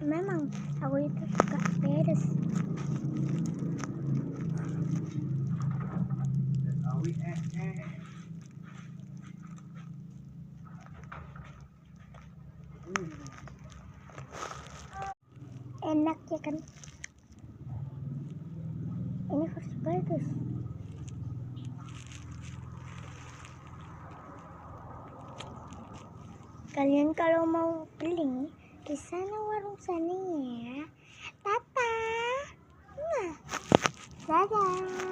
Memang aku itu suka pedes. Enak ya kan? Ini harus pedes. Kalian kalau mau beli di sana warung sana ya. Tata. Nah, dadah.